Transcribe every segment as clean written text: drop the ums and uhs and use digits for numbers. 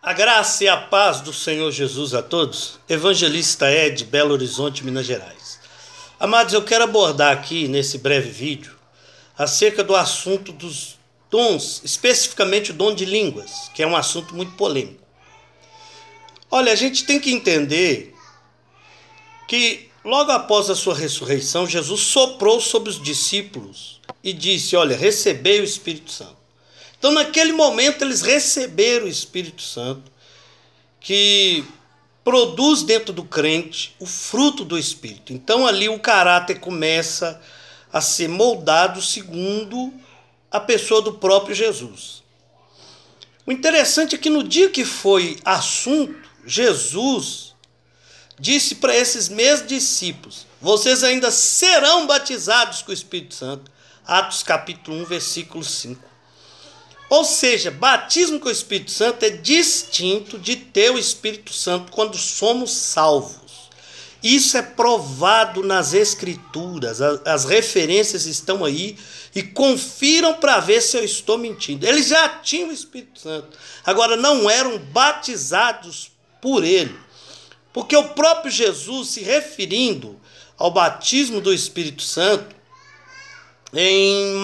A graça e a paz do Senhor Jesus a todos. Evangelista Ed, Belo Horizonte, Minas Gerais. Amados, eu quero abordar aqui nesse breve vídeo acerca do assunto dos dons, especificamente o dom de línguas, que é um assunto muito polêmico. Olha, a gente tem que entender que logo após a sua ressurreição, Jesus soprou sobre os discípulos e disse: olha, recebei o Espírito Santo. Então, naquele momento, eles receberam o Espírito Santo, que produz dentro do crente o fruto do Espírito. Então, ali o caráter começa a ser moldado segundo a pessoa do próprio Jesus. O interessante é que no dia que foi assunto, Jesus disse para esses mesmos discípulos: vocês ainda serão batizados com o Espírito Santo. Atos capítulo 1, versículo 5. Ou seja, batismo com o Espírito Santo é distinto de ter o Espírito Santo quando somos salvos. Isso é provado nas Escrituras, as referências estão aí, e confiram para ver se eu estou mentindo. Eles já tinham o Espírito Santo, agora não eram batizados por ele. Porque o próprio Jesus, se referindo ao batismo do Espírito Santo, em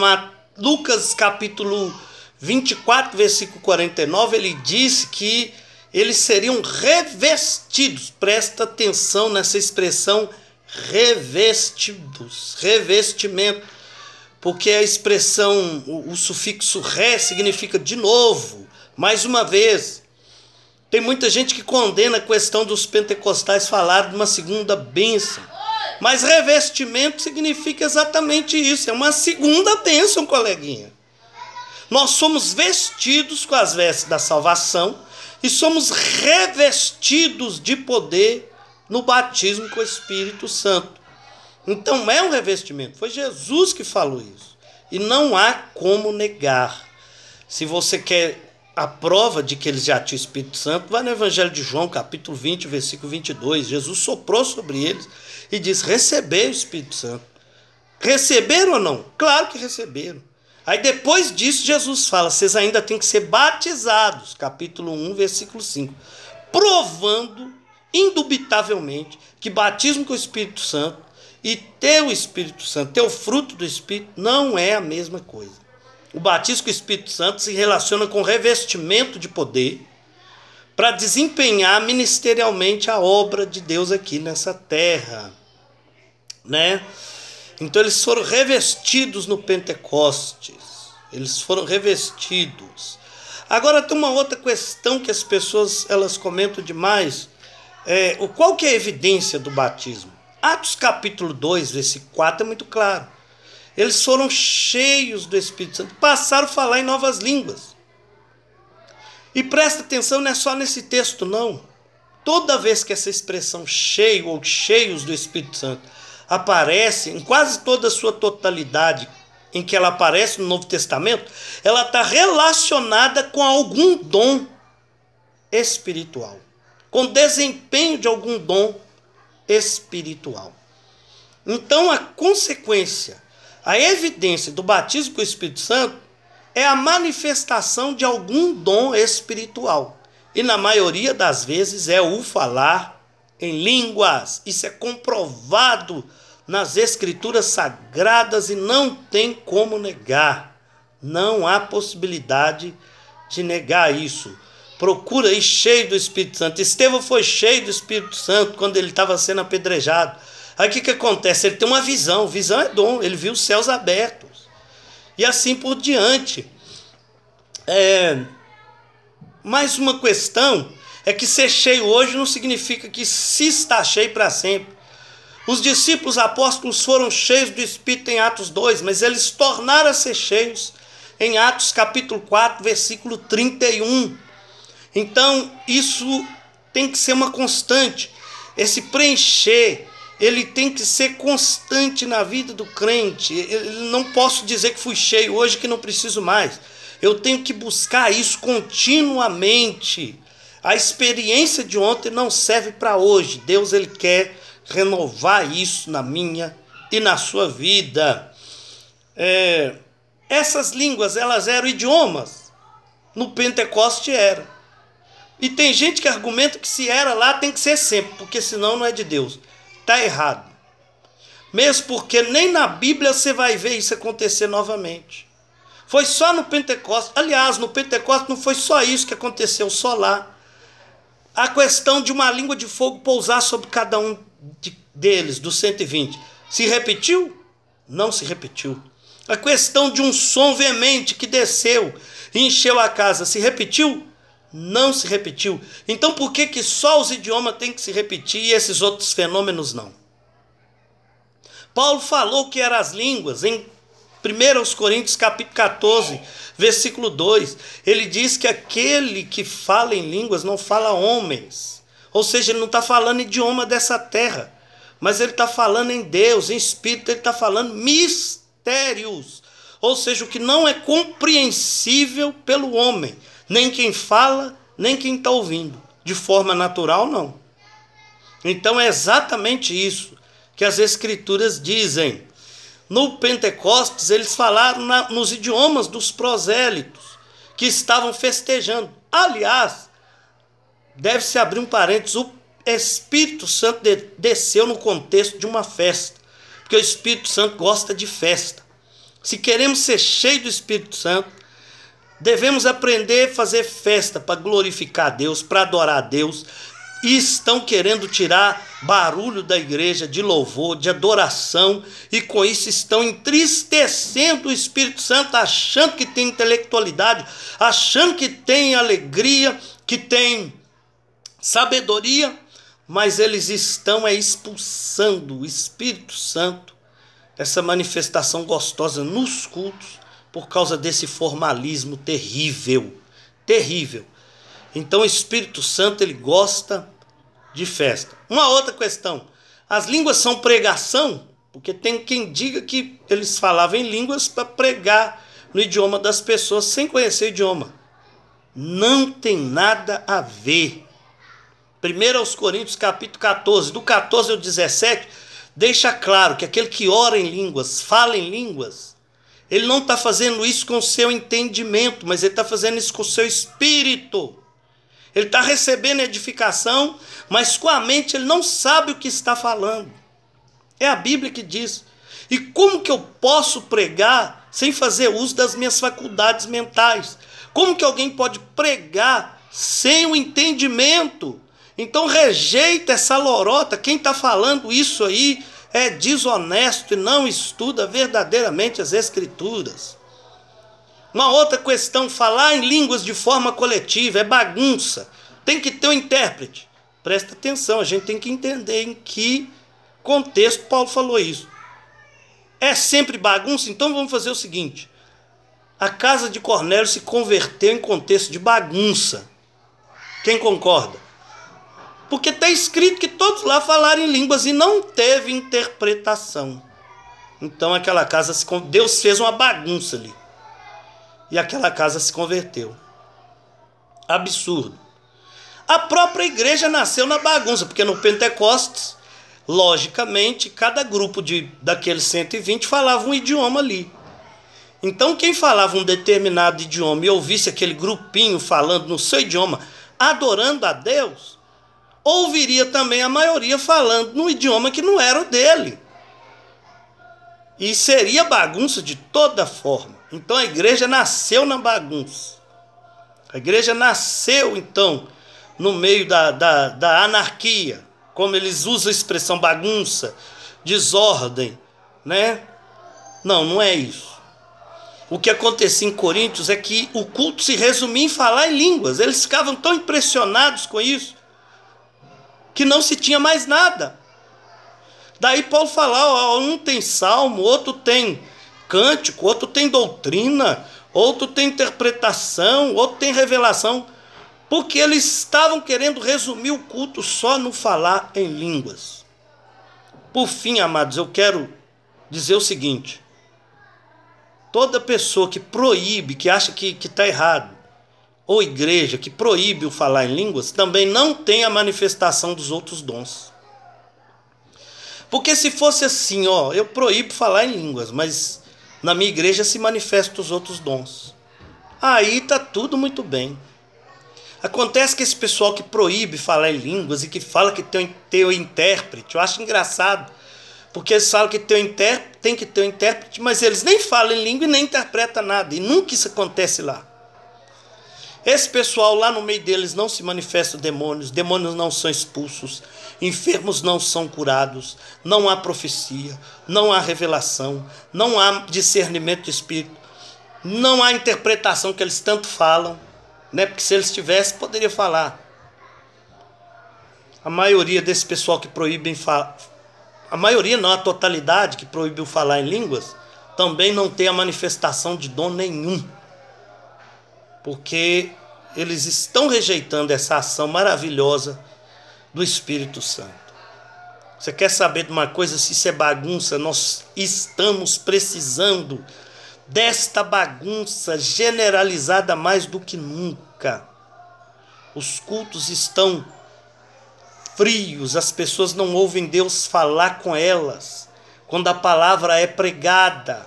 Lucas capítulo 24, versículo 49, ele disse que eles seriam revestidos. Presta atenção nessa expressão revestidos, revestimento, porque a expressão, o sufixo re significa de novo, mais uma vez. Tem muita gente que condena a questão dos pentecostais falar de uma segunda bênção, mas revestimento significa exatamente isso, é uma segunda bênção, coleguinha. Nós somos vestidos com as vestes da salvação e somos revestidos de poder no batismo com o Espírito Santo. Então é um revestimento, foi Jesus que falou isso. E não há como negar. Se você quer a prova de que eles já tinham o Espírito Santo, vai no Evangelho de João, capítulo 20, versículo 22. Jesus soprou sobre eles e disse: recebei o Espírito Santo. Receberam ou não? Claro que receberam. Aí depois disso Jesus fala: vocês ainda têm que ser batizados, capítulo 1, versículo 5, provando indubitavelmente que batismo com o Espírito Santo e ter o Espírito Santo, ter o fruto do Espírito, não é a mesma coisa. O batismo com o Espírito Santo se relaciona com revestimento de poder para desempenhar ministerialmente a obra de Deus aqui nessa terra, né? Então eles foram revestidos no Pentecostes. Eles foram revestidos. Agora tem uma outra questão que as pessoas elas comentam demais. Qual que é a evidência do batismo? Atos capítulo 2, versículo 4 é muito claro. Eles foram cheios do Espírito Santo, passaram a falar em novas línguas. E presta atenção, não é só nesse texto não. Toda vez que essa expressão cheio ou cheios do Espírito Santo aparece, em quase toda a sua totalidade em que ela aparece no Novo Testamento, ela está relacionada com algum dom espiritual, com desempenho de algum dom espiritual. Então a consequência, a evidência do batismo com o Espírito Santo é a manifestação de algum dom espiritual. E na maioria das vezes é o falar em línguas. Isso é comprovado nas Escrituras Sagradas e não tem como negar. Não há possibilidade de negar isso. Procura aí cheio do Espírito Santo. Estevão foi cheio do Espírito Santo quando ele estava sendo apedrejado. Aí o que acontece? Ele tem uma visão. Visão é dom. Ele viu os céus abertos. E assim por diante. Mais uma questão é que ser cheio hoje não significa que se está cheio para sempre. Os discípulos apóstolos foram cheios do Espírito em Atos 2, mas eles tornaram a ser cheios em Atos capítulo 4, versículo 31. Então, isso tem que ser uma constante. Esse preencher, ele tem que ser constante na vida do crente. Eu não posso dizer que fui cheio hoje que não preciso mais. Eu tenho que buscar isso continuamente. A experiência de ontem não serve para hoje. Deus ele quer renovar isso na minha e na sua vida. Essas línguas, elas eram idiomas. No Pentecoste era. E tem gente que argumenta que se era lá tem que ser sempre, porque senão não é de Deus. Está errado. Mesmo porque nem na Bíblia você vai ver isso acontecer novamente. Foi só no Pentecostes. Aliás, no Pentecostes não foi só isso que aconteceu, só lá. A questão de uma língua de fogo pousar sobre cada um deles, dos 120. Se repetiu? Não se repetiu. A questão de um som veemente que desceu e encheu a casa, se repetiu? Não se repetiu. Então por que só os idiomas têm que se repetir e esses outros fenômenos não? Paulo falou que eram as línguas em 1 Coríntios capítulo 14, versículo 2. Ele diz que aquele que fala em línguas não fala homens. Ou seja, ele não está falando idioma dessa terra, mas ele está falando em Deus, em espírito, ele está falando mistérios. Ou seja, o que não é compreensível pelo homem. Nem quem fala, nem quem está ouvindo. De forma natural, não. Então é exatamente isso que as Escrituras dizem. No Pentecostes, eles falaram nos idiomas dos prosélitos, que estavam festejando. Aliás, deve-se abrir um parênteses, o Espírito Santo desceu no contexto de uma festa, porque o Espírito Santo gosta de festa. Se queremos ser cheios do Espírito Santo, devemos aprender a fazer festa para glorificar a Deus, para adorar a Deus. E estão querendo tirar barulho da igreja, de louvor, de adoração, e com isso estão entristecendo o Espírito Santo, achando que tem intelectualidade, achando que tem alegria, que tem sabedoria, mas eles estão expulsando o Espírito Santo, essa manifestação gostosa nos cultos, por causa desse formalismo terrível, terrível. Então o Espírito Santo, ele gosta de festa. Uma outra questão, as línguas são pregação? Porque tem quem diga que eles falavam em línguas para pregar no idioma das pessoas sem conhecer o idioma. Não tem nada a ver. 1 Coríntios capítulo 14, do 14 ao 17, deixa claro que aquele que ora em línguas, fala em línguas, ele não está fazendo isso com o seu entendimento, mas ele está fazendo isso com o seu espírito. Ele está recebendo edificação, mas com a mente ele não sabe o que está falando. É a Bíblia que diz. E como que eu posso pregar sem fazer uso das minhas faculdades mentais? Como que alguém pode pregar sem o entendimento? Então rejeita essa lorota. Quem está falando isso aí é desonesto e não estuda verdadeiramente as Escrituras. Uma outra questão, falar em línguas de forma coletiva é bagunça. Tem que ter um intérprete. Presta atenção, a gente tem que entender em que contexto Paulo falou isso. É sempre bagunça? Então vamos fazer o seguinte. A casa de Cornélio se converteu em contexto de bagunça. Quem concorda? Porque está escrito que todos lá falaram em línguas e não teve interpretação. Então aquela casa, Deus fez uma bagunça ali. E aquela casa se converteu. Absurdo. A própria igreja nasceu na bagunça, porque no Pentecostes, logicamente, cada grupo daqueles 120 falava um idioma ali. Então quem falava um determinado idioma e ouvisse aquele grupinho falando no seu idioma, adorando a Deus, ouviria também a maioria falando no idioma que não era o dele. E seria bagunça de toda forma. Então a igreja nasceu na bagunça. A igreja nasceu, então, no meio da anarquia. Como eles usam a expressão bagunça, desordem, né? Não é isso. O que acontecia em Coríntios é que o culto se resumia em falar em línguas. Eles ficavam tão impressionados com isso, que não se tinha mais nada. Daí Paulo fala, ó, um tem salmo, outro tem cântico, outro tem doutrina, outro tem interpretação, outro tem revelação, porque eles estavam querendo resumir o culto só no falar em línguas. Por fim, amados, eu quero dizer o seguinte: toda pessoa que proíbe, que acha que está errado, ou igreja que proíbe o falar em línguas, também não tem a manifestação dos outros dons. Porque se fosse assim, ó, eu proíbo falar em línguas, mas na minha igreja se manifestam os outros dons. Aí está tudo muito bem. Acontece que esse pessoal que proíbe falar em línguas e que fala que tem o intérprete, eu acho engraçado, porque eles falam que tem que ter um intérprete, mas eles nem falam em língua e nem interpretam nada, e nunca isso acontece lá. Esse pessoal lá no meio deles não se manifestam demônios não são expulsos, enfermos não são curados, não há profecia, não há revelação, não há discernimento de espírito, não há interpretação que eles tanto falam, né? Porque se eles tivessem, poderia falar. A maioria desse pessoal que proíbem falar, a maioria não, a totalidade que proibiu falar em línguas, também não tem a manifestação de dom nenhum. Porque eles estão rejeitando essa ação maravilhosa do Espírito Santo. Você quer saber de uma coisa? Se isso é bagunça, nós estamos precisando desta bagunça generalizada mais do que nunca. Os cultos estão frios, as pessoas não ouvem Deus falar com elas. Quando a palavra é pregada,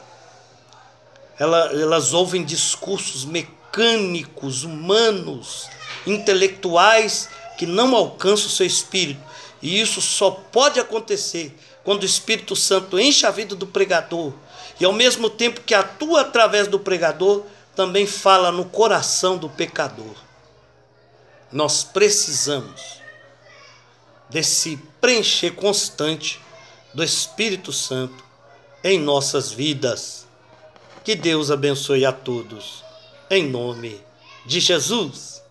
elas ouvem discursos mecânicos, humanos, intelectuais, que não alcançam o seu espírito. E isso só pode acontecer quando o Espírito Santo enche a vida do pregador e, ao mesmo tempo que atua através do pregador, também fala no coração do pecador. Nós precisamos desse preencher constante do Espírito Santo em nossas vidas. Que Deus abençoe a todos, em nome de Jesus.